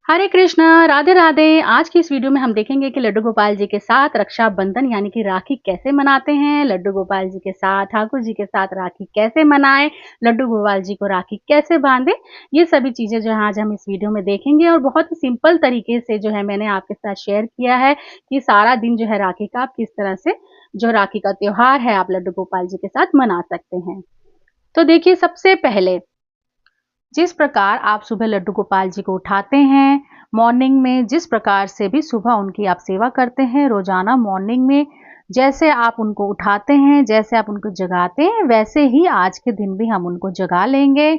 हरे कृष्णा, राधे राधे। आज की इस वीडियो में हम देखेंगे कि लड्डू गोपाल जी के साथ रक्षाबंधन यानी कि राखी कैसे मनाते हैं। लड्डू गोपाल जी के साथ ठाकुर जी के साथ राखी कैसे मनाएं, लड्डू गोपाल जी को राखी कैसे बांधे, ये सभी चीजें जो है आज हम इस वीडियो में देखेंगे। और बहुत ही सिंपल तरीके से जो है मैंने आपके साथ शेयर किया है कि सारा दिन जो है राखी का आप किस तरह से जो राखी का त्योहार है आप लड्डू गोपाल जी के साथ मना सकते हैं। तो देखिए, सबसे पहले जिस प्रकार आप सुबह लड्डू गोपाल जी को उठाते हैं, मॉर्निंग में जिस प्रकार से भी सुबह उनकी आप सेवा करते हैं, रोजाना मॉर्निंग में जैसे आप उनको उठाते हैं, जैसे आप उनको जगाते हैं, वैसे ही आज के दिन भी हम उनको जगा लेंगे।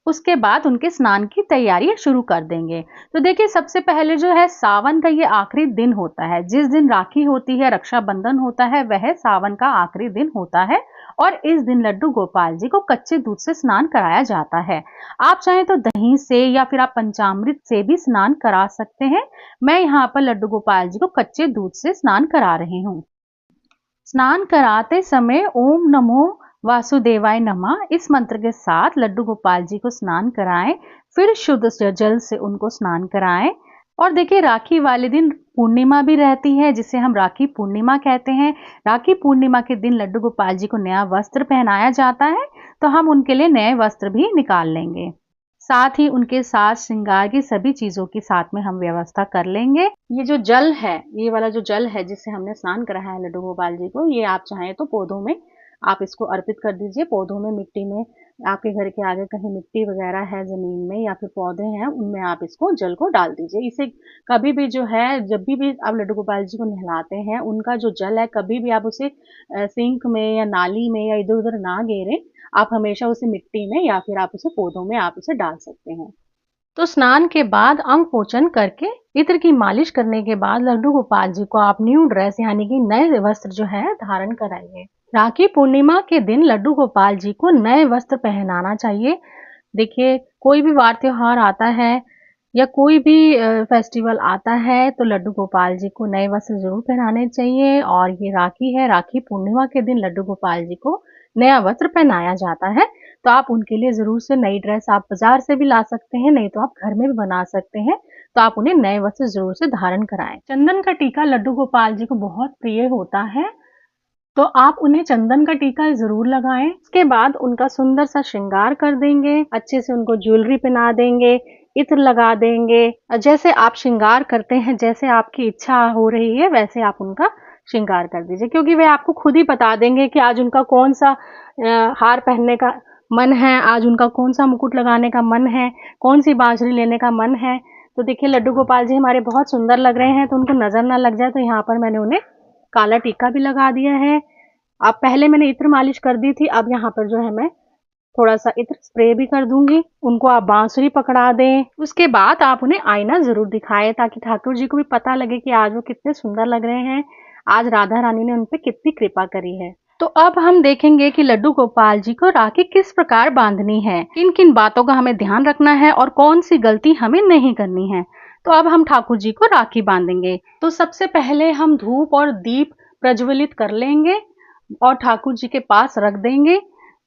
उसके बाद उनके स्नान की तैयारी शुरू कर देंगे। तो देखिए, सबसे पहले जो है सावन का ये आखिरी दिन होता है। जिस दिन राखी होती है, रक्षाबंधन होता है, वह सावन का आखिरी दिन होता है। और इस दिन लड्डू गोपाल जी को कच्चे दूध से स्नान कराया जाता है। आप चाहें तो दही से या फिर आप पंचामृत से भी स्नान करा सकते हैं। मैं यहाँ पर लड्डू गोपाल जी को कच्चे दूध से स्नान करा रही हूँ। स्नान कराते समय ओम नमो वासुदेवाय नमः इस मंत्र के साथ लड्डू गोपाल जी को स्नान कराएं। फिर शुद्ध जल से उनको स्नान कराएं। और देखिए, राखी वाले दिन पूर्णिमा भी रहती है, जिसे हम राखी पूर्णिमा कहते हैं। राखी पूर्णिमा के दिन लड्डू गोपाल जी को नया वस्त्र पहनाया जाता है, तो हम उनके लिए नए वस्त्र भी निकाल लेंगे। साथ ही उनके साथ श्रृंगार की सभी चीजों की साथ में हम व्यवस्था कर लेंगे। ये जो जल है, ये वाला जो जल है जिससे हमने स्नान कराया है लड्डू गोपाल जी को, ये आप चाहें तो पौधों में आप इसको अर्पित कर दीजिए। पौधों में, मिट्टी में, आपके घर के आगे कहीं मिट्टी वगैरह है जमीन में या फिर पौधे हैं, उनमें आप इसको जल को डाल दीजिए। इसे कभी भी जो है, जब भी आप लड्डू गोपाल जी को नहलाते हैं, उनका जो जल है कभी भी आप उसे सिंक में या नाली में या इधर उधर ना गेरें। आप हमेशा उसे मिट्टी में या फिर आप उसे पौधों में आप उसे डाल सकते हैं। तो स्नान के बाद अंग पोचन करके इत्र की मालिश करने के बाद लड्डू गोपाल जी को आप न्यू ड्रेस यानी कि नए वस्त्र जो है धारण कराइए। राखी पूर्णिमा के दिन लड्डू गोपाल जी को नए वस्त्र पहनाना चाहिए। देखिए, कोई भी वार त्योहार आता है या कोई भी फेस्टिवल आता है तो लड्डू गोपाल जी को नए वस्त्र जरूर पहनाने चाहिए। और ये राखी है, राखी पूर्णिमा के दिन लड्डू गोपाल जी को नया वस्त्र पहनाया जाता है। तो आप उनके लिए जरूर से नई ड्रेस आप बाजार से भी ला सकते हैं, नहीं तो आप घर में भी बना सकते हैं। तो आप उन्हें नए वस्त्र जरूर से धारण कराएं। चंदन का टीका लड्डू गोपाल जी को बहुत प्रिय होता है, तो आप उन्हें चंदन का टीका जरूर लगाएं। इसके बाद उनका सुंदर सा श्रृंगार कर देंगे, अच्छे से उनको ज्वेलरी पहना देंगे, इत्र लगा देंगे। जैसे आप श्रृंगार करते हैं, जैसे आपकी इच्छा हो रही है, वैसे आप उनका श्रृंगार कर दीजिए। क्योंकि वे आपको खुद ही बता देंगे कि आज उनका कौन सा हार पहनने का मन है, आज उनका कौन सा मुकुट लगाने का मन है, कौन सी बांसुरी लेने का मन है। तो देखिए, लड्डू गोपाल जी हमारे बहुत सुंदर लग रहे हैं, तो उनको नजर ना लग जाए तो यहाँ पर मैंने उन्हें काला टीका भी लगा दिया है। अब पहले मैंने इत्र मालिश कर दी थी, अब यहाँ पर जो है मैं थोड़ा सा इत्र स्प्रे भी कर दूंगी। उनको आप बांसुरी पकड़ा दें। उसके बाद आप उन्हें आईना जरूर दिखाएं, ताकि ठाकुर जी को भी पता लगे कि आज वो कितने सुंदर लग रहे हैं, आज राधा रानी ने उन पर कितनी कृपा करी है। तो अब हम देखेंगे कि लड्डू गोपाल जी को राखी किस प्रकार बांधनी है, किन किन बातों का हमें ध्यान रखना है और कौन सी गलती हमें नहीं करनी है। तो अब हम ठाकुर जी को राखी बांधेंगे। तो सबसे पहले हम धूप और दीप प्रज्वलित कर लेंगे और ठाकुर जी के पास रख देंगे।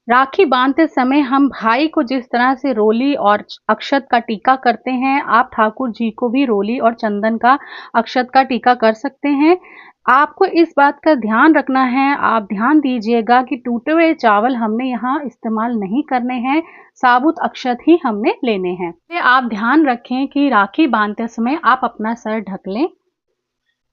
राखी बांधते समय हम भाई को जिस तरह से रोली और अक्षत का टीका करते हैं, आप ठाकुर जी को भी रोली और चंदन का, अक्षत का टीका कर सकते हैं। आपको इस बात का ध्यान रखना है, आप ध्यान दीजिएगा कि टूटे हुए चावल हमने यहाँ इस्तेमाल नहीं करने हैं, साबुत अक्षत ही हमने लेने हैं। आप ध्यान रखें कि राखी बांधते समय आप अपना सर ढक लें।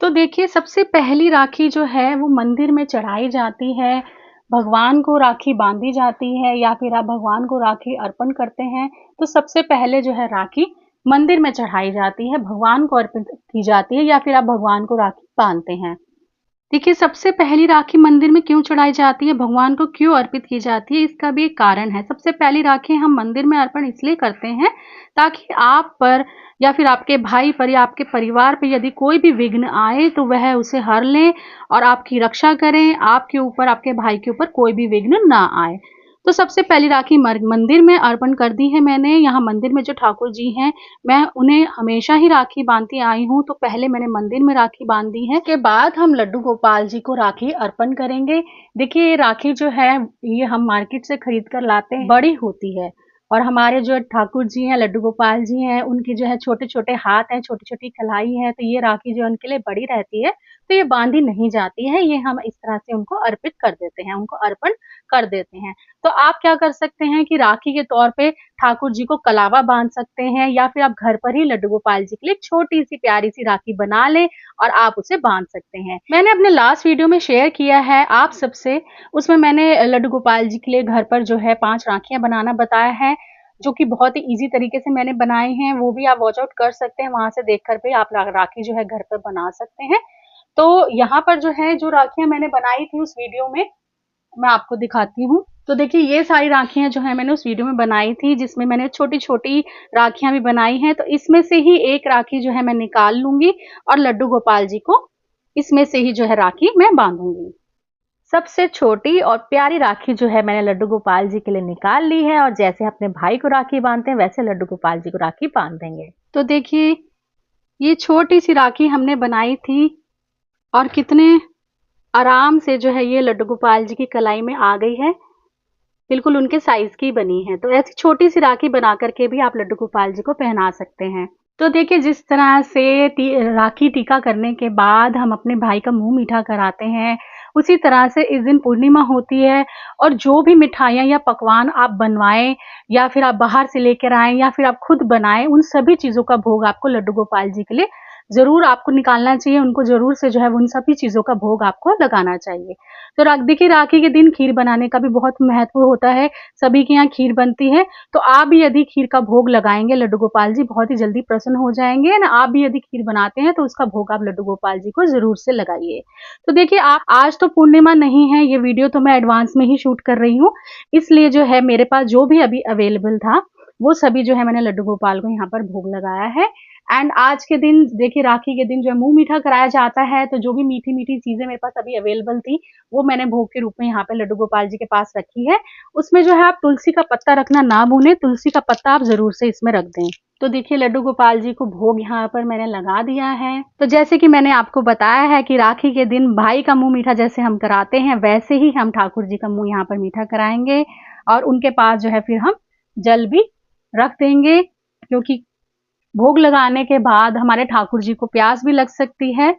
तो देखिए, सबसे पहली राखी जो है वो मंदिर में चढ़ाई जाती है, भगवान को राखी बांधी जाती है या फिर आप भगवान को राखी अर्पण करते हैं। तो सबसे पहले जो है राखी मंदिर में चढ़ाई जाती है, भगवान को अर्पित की जाती है या फिर आप भगवान को राखी बांधते हैं। देखिए, सबसे पहली राखी मंदिर में क्यों चढ़ाई जाती है, भगवान को क्यों अर्पित की जाती है, इसका भी एक कारण है। सबसे पहली राखी हम मंदिर में अर्पण इसलिए करते हैं ताकि आप पर या फिर आपके भाई पर या आपके परिवार पर यदि कोई भी विघ्न आए तो वह उसे हर लें और आपकी रक्षा करें, आपके ऊपर, आपके भाई के ऊपर कोई भी विघ्न ना आए। तो सबसे पहली राखी मंदिर में अर्पण कर दी है मैंने। यहाँ मंदिर में जो ठाकुर जी हैं, मैं उन्हें हमेशा ही राखी बांधती आई हूँ, तो पहले मैंने मंदिर में राखी बांध दी है। के बाद हम लड्डू गोपाल जी को राखी अर्पण करेंगे। देखिए, ये राखी जो है ये हम मार्केट से खरीद कर लाते हैं, बड़ी होती है। और हमारे जो ठाकुर जी हैं, लड्डू गोपाल जी हैं, उनके जो है छोटे-छोटे हाथ हैं, छोटी-छोटी कलाई है, तो ये राखी जो है उनके लिए बड़ी रहती है, तो ये बाँधी नहीं जाती है, ये हम इस तरह से उनको अर्पित कर देते हैं, उनको अर्पण कर देते हैं। तो आप क्या कर सकते हैं कि राखी के तौर पे ठाकुर जी को कलावा बाँध सकते हैं या फिर आप घर पर ही लड्डू गोपाल जी के लिए छोटी-सी प्यारी-सी राखी बना लें और आप उसे बाँध सकते हैं। मैंने अपने लास्ट वीडियो में शेयर किया है आप सबसे, उसमें मैंने लड्डू गोपाल जी के लिए घर पर जो है 5 राखियाँ बनाना बताया है, जो कि बहुत ही ईज़ी तरीके से मैंने बनाए हैं, वो भी आप वॉच आउट कर सकते हैं, वहाँ से देख कर भी आप राखी जो है घर पर बना सकते हैं। तो यहाँ पर जो है, जो राखियाँ मैंने बनाई थी उस वीडियो में, मैं आपको दिखाती हूँ। तो देखिए ये सारी राखियाँ जो है मैंने उस वीडियो में बनाई थी, जिसमें मैंने छोटी-छोटी राखियाँ भी बनाई हैं, तो इसमें से ही एक राखी जो है मैं निकाल लूँगी और लड्डू गोपाल जी को इसमें से ही जो है राखी मैं बाँधूँगी। सबसे छोटी और प्यारी राखी जो है मैंने लड्डू गोपाल जी के लिए निकाल ली है और जैसे अपने भाई को राखी बांधते हैं वैसे लड्डू गोपाल जी को राखी बांध देंगे। तो देखिए ये छोटी सी राखी हमने बनाई थी और कितने आराम से जो है ये लड्डू गोपाल जी की कलाई में आ गई है, बिल्कुल उनके साइज की बनी है। तो ऐसी छोटी सी राखी बना करके भी आप लड्डू गोपाल जी को पहना सकते हैं। तो देखिए जिस तरह से राखी टीका करने के बाद हम अपने भाई का मुंह मीठा कराते हैं, उसी तरह से इस दिन पूर्णिमा होती है और जो भी मिठाइयाँ या पकवान आप बनवाएं या फिर आप बाहर से लेकर आएं या फिर आप खुद बनाएं, उन सभी चीज़ों का भोग आपको लड्डू गोपाल जी के लिए ज़रूर आपको निकालना चाहिए। उनको ज़रूर से जो है उन सभी चीज़ों का भोग आपको लगाना चाहिए। तो देखिए राखी के दिन खीर बनाने का भी बहुत महत्व होता है, सभी के यहाँ खीर बनती है, तो आप भी यदि खीर का भोग लगाएँगे, लड्डू गोपाल जी बहुत ही जल्दी प्रसन्न हो जाएँगे ना। आप भी यदि खीर बनाते हैं तो उसका भोग आप लड्डू गोपाल जी को ज़रूर से लगाइए। तो देखिए आप आज तो पूर्णिमा नहीं है, ये वीडियो तो मैं एडवांस में ही शूट कर रही हूँ, इसलिए जो है मेरे पास जो भी अभी अवेलेबल था, वो सभी जो है मैंने लड्डू गोपाल को यहाँ पर भोग लगाया है। एंड आज के दिन देखिए राखी के दिन जो है मुँह मीठा कराया जाता है, तो जो भी मीठी-मीठी चीज़ें मेरे पास अभी अवेलेबल थी, वो मैंने भोग के रूप में यहाँ पे लड्डू गोपाल जी के पास रखी है। उसमें जो है आप तुलसी का पत्ता रखना ना भूलें, तुलसी का पत्ता आप ज़रूर से इसमें रख दें। तो देखिए लड्डू गोपाल जी को भोग यहाँ पर मैंने लगा दिया है। तो जैसे कि मैंने आपको बताया है कि राखी के दिन भाई का मुँह मीठा जैसे हम कराते हैं, वैसे ही हम ठाकुर जी का मुँह यहाँ पर मीठा कराएँगे और उनके पास जो है फिर हम जल भी रख देंगे, क्योंकि भोग लगाने के बाद हमारे ठाकुर जी को प्यास भी लग सकती है,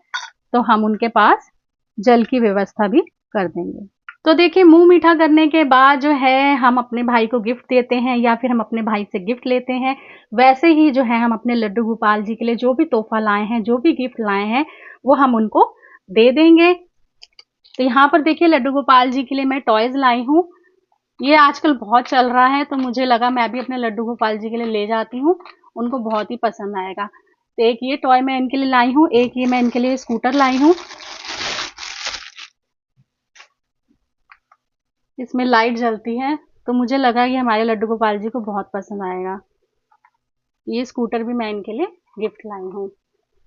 तो हम उनके पास जल की व्यवस्था भी कर देंगे। तो देखिए मुँह मीठा करने के बाद जो है हम अपने भाई को गिफ्ट देते हैं या फिर हम अपने भाई से गिफ्ट लेते हैं। वैसे ही जो है हम अपने लड्डू गोपाल जी के लिए जो भी तोहफ़ा लाए हैं, जो भी गिफ्ट लाए हैं, वो हम उनको दे देंगे। तो यहाँ पर देखिए लड्डू गोपाल जी के लिए मैं टॉयज़ लाई हूँ। ये आजकल बहुत चल रहा है, तो मुझे लगा मैं भी अपने लड्डू गोपाल जी के लिए ले जाती हूँ, उनको बहुत ही पसंद आएगा। तो एक ये टॉय मैं इनके लिए लाई हूँ, एक ये मैं इनके लिए स्कूटर लाई हूँ। इसमें लाइट जलती है, तो मुझे लगा कि हमारे लड्डू गोपाल जी को बहुत पसंद आएगा। ये स्कूटर भी मैं इनके लिए गिफ्ट लाई हूँ।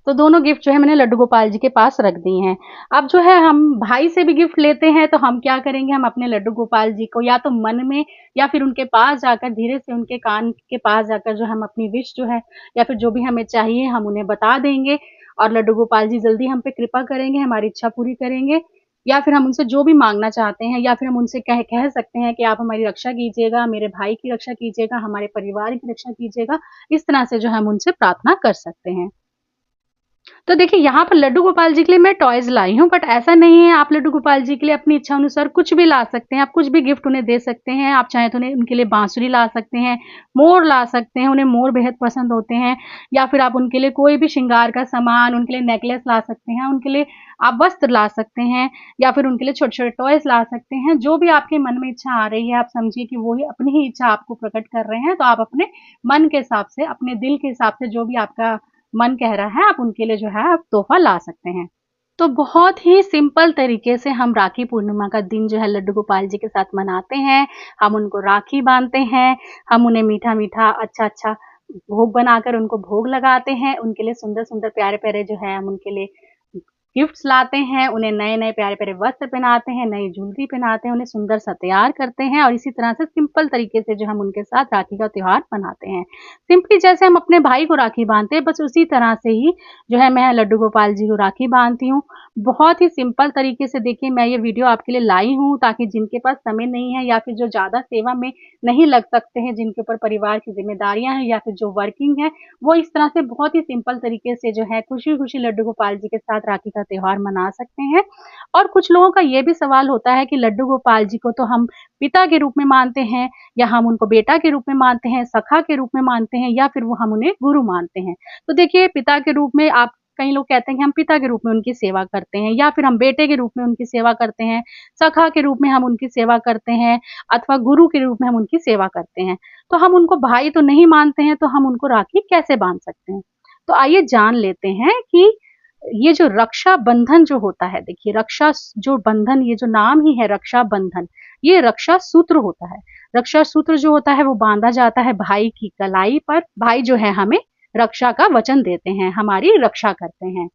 तो दोनों गिफ्ट जो है मैंने लड्डू गोपाल जी के पास रख दी हैं। अब जो है हम भाई से भी गिफ्ट लेते हैं, तो हम क्या करेंगे, हम अपने लड्डू गोपाल जी को या तो मन में या फिर उनके पास जाकर धीरे से उनके कान के पास जाकर जो हम अपनी विश जो है या फिर जो भी हमें चाहिए हम उन्हें बता देंगे और लड्डू गोपाल जी जल्दी हम पे कृपा करेंगे, हमारी इच्छा पूरी करेंगे। या फिर हम उनसे जो भी माँगना चाहते हैं या फिर हम उनसे कह सकते हैं कि आप हमारी रक्षा कीजिएगा, मेरे भाई की रक्षा कीजिएगा, हमारे परिवार की रक्षा कीजिएगा। इस तरह से जो हम उनसे प्रार्थना कर सकते हैं। तो देखिए यहाँ पर लड्डू गोपाल जी के लिए मैं टॉयज़ लाई हूँ, बट ऐसा नहीं है, आप लड्डू गोपाल जी के लिए अपनी इच्छा अनुसार कुछ भी ला सकते हैं, आप कुछ भी गिफ्ट उन्हें दे सकते हैं। आप चाहें तो उन्हें उनके लिए बाँसुरी ला सकते हैं, मोर ला सकते हैं, उन्हें मोर बेहद पसंद होते हैं, या फिर आप उनके लिए कोई भी श्रृंगार का सामान, उनके लिए नेकलेस ला सकते हैं, उनके लिए आप वस्त्र ला सकते हैं या फिर उनके लिए छोटे-छोटे टॉयज़ ला सकते हैं। जो भी आपके मन में इच्छा आ रही है, आप समझिए कि वो ही अपनी ही इच्छा आपको प्रकट कर रहे हैं, तो आप अपने मन के हिसाब से, अपने दिल के हिसाब से जो भी आपका मन कह रहा है, आप उनके लिए जो है आप तोहफ़ा ला सकते हैं। तो बहुत ही सिंपल तरीके से हम राखी पूर्णिमा का दिन जो है लड्डू गोपाल जी के साथ मनाते हैं। हम उनको राखी बाँधते हैं, हम उन्हें मीठा-मीठा, अच्छा-अच्छा भोग बनाकर उनको भोग लगाते हैं, उनके लिए सुंदर-सुंदर, प्यारे-प्यारे जो है हम उनके लिए गिफ्ट्स लाते हैं, उन्हें नए-नए प्यारे-प्यारे वस्त्र पहनाते हैं, नई ज्वेलरी पहनाते हैं, उन्हें सुंदर सा तैयार करते हैं और इसी तरह से सिंपल तरीके से जो हम उनके साथ राखी का त्योहार मनाते हैं। सिंपली जैसे हम अपने भाई को राखी बाँधते हैं, बस उसी तरह से ही जो है मैं लड्डू गोपाल जी को राखी बाँधती हूँ। बहुत ही सिंपल तरीके से देखिए मैं ये वीडियो आपके लिए लाई हूँ ताकि जिनके पास समय नहीं है या फिर जो ज़्यादा सेवा में नहीं लग सकते हैं, जिनके ऊपर परिवार की ज़िम्मेदारियाँ हैं या फिर जो वर्किंग है, वो इस तरह से बहुत ही सिंपल तरीके से जो है खुशी-खुशी लड्डू गोपाल जी के साथ राखी का त्योहार मना सकते हैं। और कुछ लोगों का ये भी सवाल होता है कि लड्डू गोपाल जी को तो हम पिता के रूप में मानते हैं या हम उनको बेटा के रूप में मानते हैं, सखा के रूप में मानते हैं या फिर वो हम उन्हें गुरु मानते हैं। तो देखिए पिता के रूप में आप कई लोग कहते हैं कि हम पिता के रूप में उनकी सेवा करते हैं या फिर हम बेटे के रूप में उनकी सेवा करते हैं, सखा के रूप में हम उनकी सेवा करते हैं अथवा गुरु के रूप में हम उनकी सेवा करते हैं। तो हम उनको भाई तो नहीं मानते हैं, तो हम उनको राखी कैसे बाँध सकते हैं? तो आइए जान लेते हैं कि ये जो रक्षा बंधन जो होता है, देखिए रक्षा जो बंधन ये जो नाम ही है रक्षा बंधन, ये रक्षा सूत्र होता है। रक्षा सूत्र जो होता है वो बाँधा जाता है भाई की कलाई पर। भाई जो है हमें रक्षा का वचन देते हैं, हमारी रक्षा करते हैं।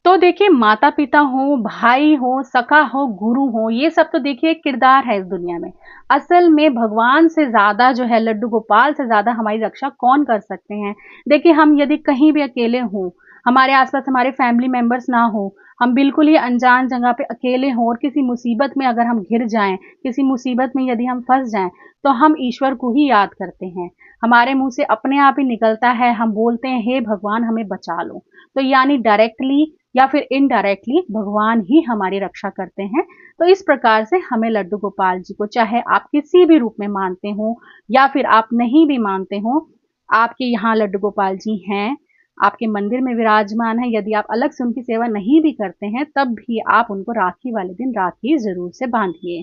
तो देखिए माता-पिता हो, भाई हो, सखा हो, गुरु हो, ये सब तो देखिए एक किरदार है इस दुनिया में। असल में भगवान से ज़्यादा जो है लड्डू गोपाल से ज़्यादा हमारी रक्षा कौन कर सकते हैं? देखिए हम यदि कहीं भी अकेले हों, हमारे आस-पास हमारे फैमिली मेंबर्स ना हो, हम बिल्कुल ही अनजान जगह पे अकेले हों और किसी मुसीबत में अगर हम घिर जाएँ, किसी मुसीबत में यदि हम फँस जाएँ, तो हम ईश्वर को ही याद करते हैं। हमारे मुँह से अपने आप ही निकलता है, हम बोलते हैं, "हे भगवान हमें बचा लो।" तो यानी डायरेक्टली या फिर इनडायरेक्टली भगवान ही हमारी रक्षा करते हैं। तो इस प्रकार से हमें लड्डू गोपाल जी को चाहे आप किसी भी रूप में मानते हो या फिर आप नहीं भी मानते हो, आपके यहाँ लड्डू गोपाल जी हैं, आपके मंदिर में विराजमान है, यदि आप अलग से उनकी सेवा नहीं भी करते हैं, तब भी आप उनको राखी वाले दिन राखी ज़रूर से बाँधिए।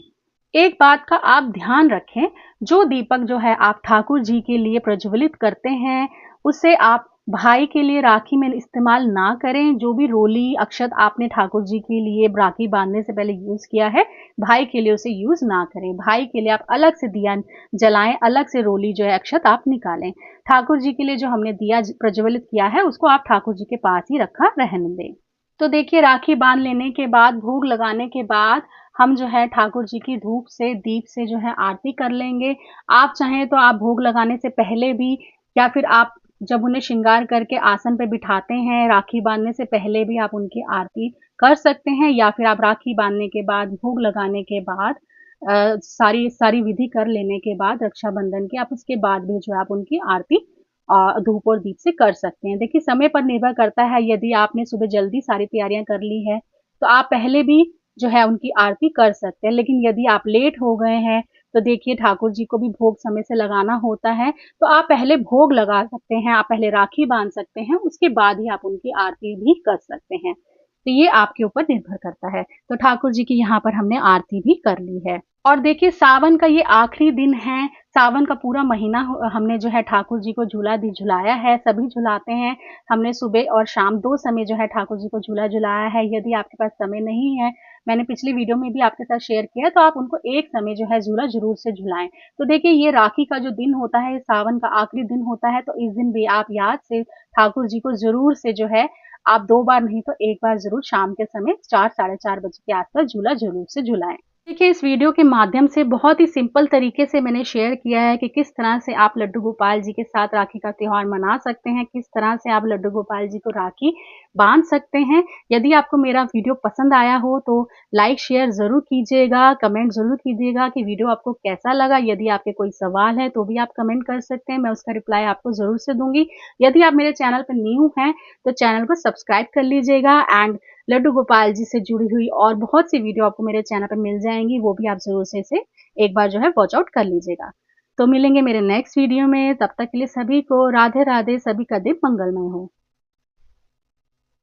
एक बात का आप ध्यान रखें, जो दीपक जो है आप ठाकुर जी के लिए प्रज्वलित करते हैं, उसे आप भाई के लिए राखी में इस्तेमाल ना करें। जो भी रोली, अक्षत आपने ठाकुर जी के लिए राखी बाँधने से पहले यूज़ किया है, भाई के लिए उसे यूज़ ना करें। भाई के लिए आप अलग से दिया जलाएँ, अलग से रोली जो है अक्षत आप निकालें। ठाकुर जी के लिए जो हमने दिया प्रज्वलित किया है, उसको आप ठाकुर जी के पास ही रखा रहने दें। तो देखिए राखी बाँध लेने के बाद, भोग लगाने के बाद हम जो है ठाकुर जी की धूप से, दीप से जो है आरती कर लेंगे। आप चाहें तो आप भोग लगाने से पहले भी या फिर आप जब उन्हें श्रृंगार करके आसन पे बिठाते हैं, राखी बाँधने से पहले भी आप उनकी आरती कर सकते हैं या फिर आप राखी बाँधने के बाद, भोग लगाने के बाद सारी सारी विधि कर लेने के बाद रक्षाबंधन की आप उसके बाद भी जो है आप उनकी आरती धूप और दीप से कर सकते हैं। देखिए समय पर निर्भर करता है, यदि आपने सुबह जल्दी सारी तैयारियाँ कर ली है, तो आप पहले भी जो है उनकी आरती कर सकते हैं। लेकिन यदि आप लेट हो गए हैं, तो देखिए ठाकुर जी को भी भोग समय से लगाना होता है, तो आप पहले भोग लगा सकते हैं, आप पहले राखी बाँध सकते हैं, उसके बाद ही आप उनकी आरती भी कर सकते हैं। तो ये आपके ऊपर निर्भर करता है। तो ठाकुर जी की यहाँ पर हमने आरती भी कर ली है। और देखिए सावन का ये आखिरी दिन है, सावन का पूरा महीना हमने जो है ठाकुर जी को झुलाया है, सभी झुलाते हैं। हमने सुबह और शाम 2 समय जो है ठाकुर जी को झूला झुलाया है। यदि आपके पास समय नहीं है, मैंने पिछली वीडियो में भी आपके साथ शेयर किया है, तो आप उनको एक समय जो है झूला ज़रूर से झुलाएँ। तो देखिए ये राखी का जो दिन होता है, सावन का आखिरी दिन होता है, तो इस दिन भी आप याद से ठाकुर जी को ज़रूर से जो है आप 2 बार नहीं तो 1 बार ज़रूर शाम के समय 4 साढ़े 4 बजे के आस-पास झूला ज़रूर से झुलाएँ। देखिए इस वीडियो के माध्यम से बहुत ही सिंपल तरीके से मैंने शेयर किया है कि किस तरह से आप लड्डू गोपाल जी के साथ राखी का त्योहार मना सकते हैं, किस तरह से आप लड्डू गोपाल जी को राखी बाँध सकते हैं। यदि आपको मेरा वीडियो पसंद आया हो तो लाइक शेयर ज़रूर कीजिएगा, कमेंट ज़रूर कीजिएगा कि वीडियो आपको कैसा लगा। यदि आपके कोई सवाल है तो भी आप कमेंट कर सकते हैं, मैं उसका रिप्लाई आपको ज़रूर से दूँगी। यदि आप मेरे चैनल पर न्यू हैं तो चैनल को सब्सक्राइब कर लीजिएगा एंड लड्डू गोपाल जी से जुड़ी हुई और बहुत सी वीडियो आपको मेरे चैनल पर मिल जाएँगी, वो भी आप ज़रूर से इसे एक बार जो है वॉच आउट कर लीजिएगा। तो मिलेंगे मेरे नेक्स्ट वीडियो में, तब तक के लिए सभी को राधे-राधे, सभी का दिन मंगलमय हो।